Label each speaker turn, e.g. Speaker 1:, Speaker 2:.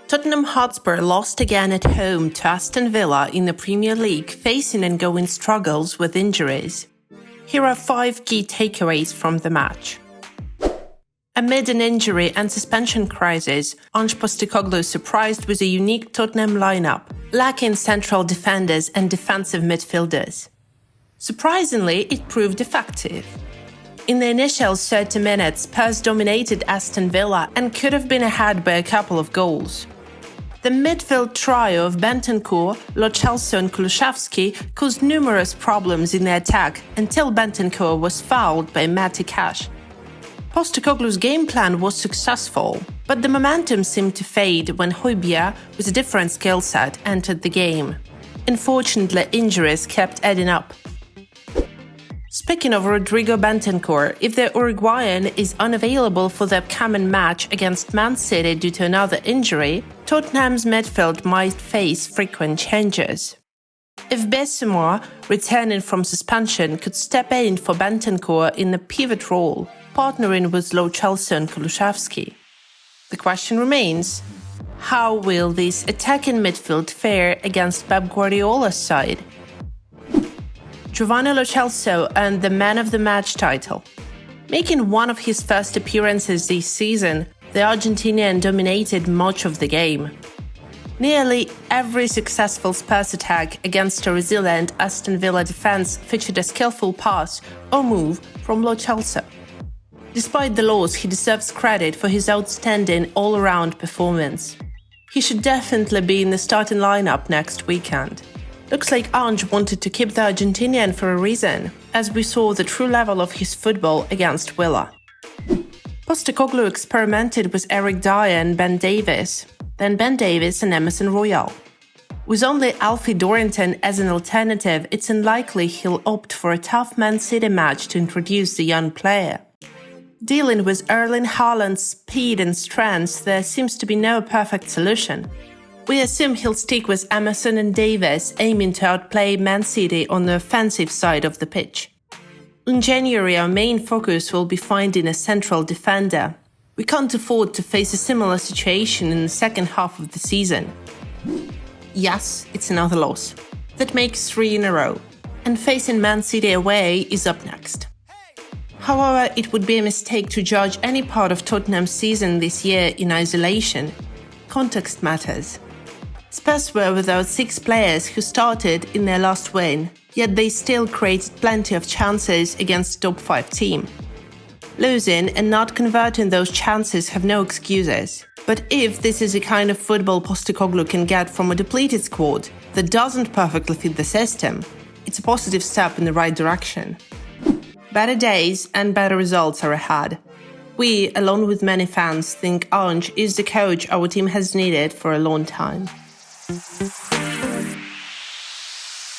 Speaker 1: Tottenham Hotspur lost again at home to Aston Villa in the Premier League, facing ongoing struggles with injuries. Here are 5 key takeaways from the match. Amid an injury and suspension crisis, Ange Postecoglou surprised with a unique Tottenham lineup, lacking central defenders and defensive midfielders. Surprisingly, it proved effective. In the initial 30 minutes, Spurs dominated Aston Villa and could have been ahead by a couple of goals. The midfield trio of Bentancur, Lo Celso and Kulusevski caused numerous problems in the attack until Bentancur was fouled by Matty Cash. Postecoglou's game plan was successful, but the momentum seemed to fade when Højbjerg, with a different skill set, entered the game. Unfortunately, injuries kept adding up. Speaking of Rodrigo Bentancur, if the Uruguayan is unavailable for the upcoming match against Man City due to another injury, Tottenham's midfield might face frequent changes. If Bessemer, returning from suspension, could step in for Bentancur in a pivot role, partnering with Lo Celso and Kulusevski. The question remains, how will this attacking midfield fare against Pep Guardiola's side? Giovanni Lo Celso earned the Man of the Match title. Making one of his first appearances this season, the Argentinian dominated much of the game. Nearly every successful Spurs attack against a resilient Aston Villa defense featured a skillful pass or move from Lo Celso. Despite the loss, he deserves credit for his outstanding all-around performance. He should definitely be in the starting lineup next weekend. Looks like Ange wanted to keep the Argentinian for a reason, as we saw the true level of his football against Villa. Postecoglou experimented with Eric Dyer and Ben Davies, then Ben Davies and Emerson Royal. With only Alfie Dorrington as an alternative, it's unlikely he'll opt for a tough Man City match to introduce the young player. Dealing with Erling Haaland's speed and strength, there seems to be no perfect solution. We assume he'll stick with Emerson and Davies, aiming to outplay Man City on the offensive side of the pitch. In January, our main focus will be finding a central defender. We can't afford to face a similar situation in the second half of the season. Yes, it's another loss. That makes 3 in a row. And facing Man City away is up next. However, it would be a mistake to judge any part of Tottenham's season this year in isolation. Context matters. Spurs were without 6 players who started in their last win, yet they still created plenty of chances against the top 5 team. Losing and not converting those chances have no excuses. But if this is the kind of football Postecoglou can get from a depleted squad that doesn't perfectly fit the system, it's a positive step in the right direction. Better days and better results are ahead. We, along with many fans, think Ange is the coach our team has needed for a long time.